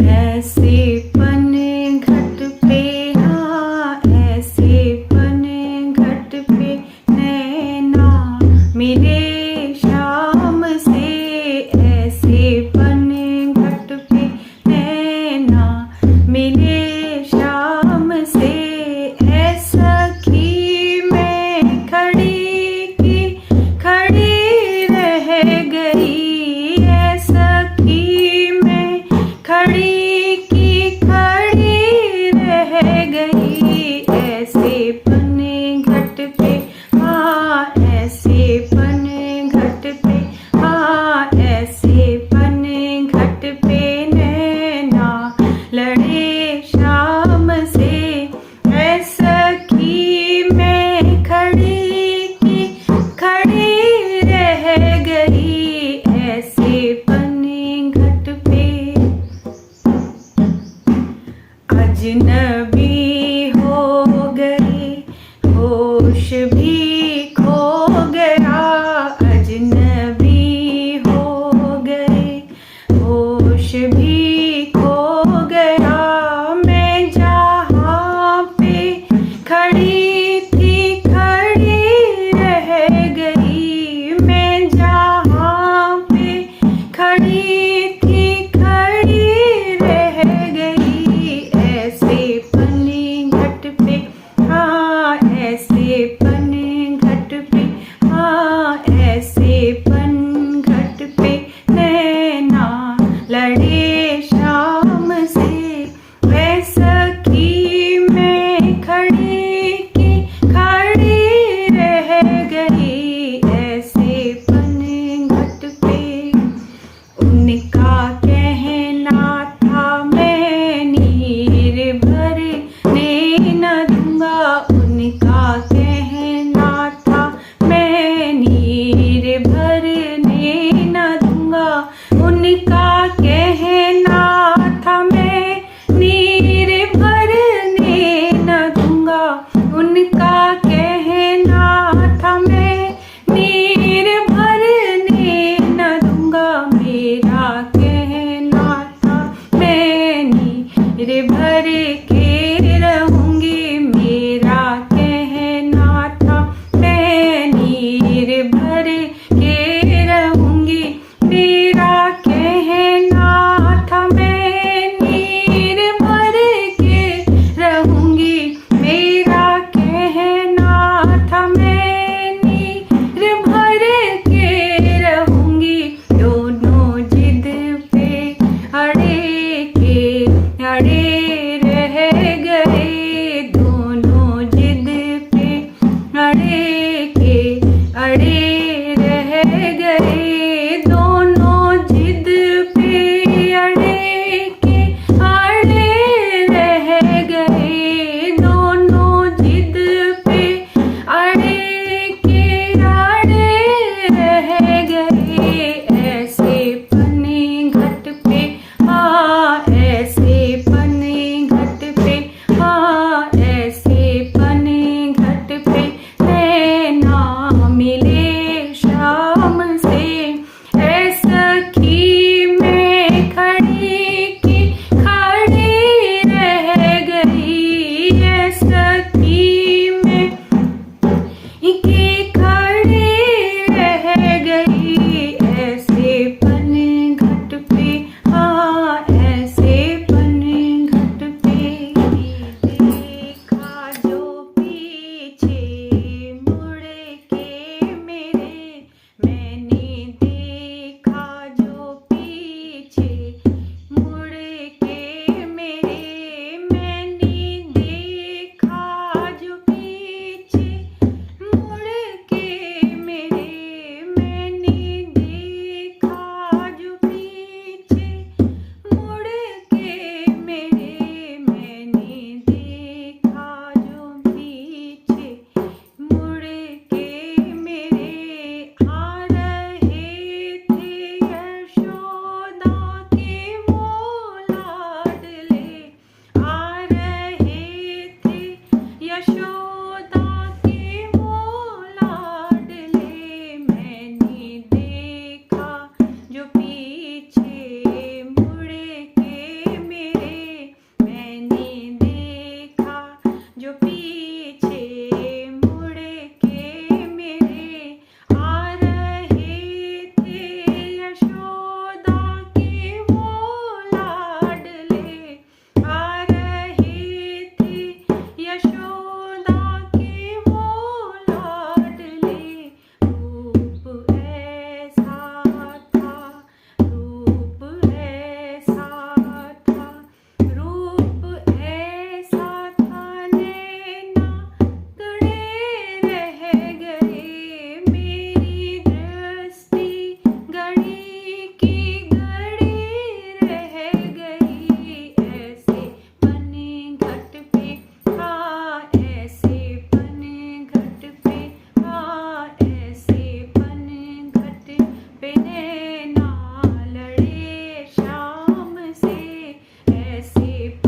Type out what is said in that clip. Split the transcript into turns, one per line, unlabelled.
ऐसे पन घट पे, हाँ ऐसे पन घट पे नैना मिले शाम से। ऐसे पन घट पे नैना मिले शाम से। ऐसा की मैं खड़ी की खड़ी रह गई। ऐसा की मैं खड़ी की खड़ी रह गई। ऐसे पन घट पे, हाँ ऐसे पन घट पे, हाँ ऐसे पन घट पे नैना लड़े शाम से। ऐसा की मैं खड़ी की खड़ी रह गई। ऐसे पन घट पे अजनबी हो गए, होश भी खो गया। अजनबी हो गए, होश भी खो गया। मैं जहाँ पे खड़ी थी खड़ी रह गई। मैं जहाँ पे खड़ी थी खड़ी रह गई। ऐसे पन घट पे, हाँ ऐसे पन घट पे, हाँ ऐसे पन घट पे नैना लड़े शाम से। ऐसा की मैं खड़ी की खड़ी रह गई। ऐसे पन घट पे उनका कहना था मैं नीर भरने न दूंगा। उनका कहना था मैं नीर भरने न दूंगा। उनका कहना था मैं नीर भरने न दूंगा। उनका कहना था मैं नीर भरने न दूंगा। मेरा कहना था मैं नीर भर के रहूंगी। मेरा कहना था मैं नीर भर के रहूंगी। मेरा कहना था मैं नीर भर के रहूंगी। मेरा कहना था मैं नीर भर के रहूंगी। दोनों जिद पे अड़े के अड़े रह ऐसे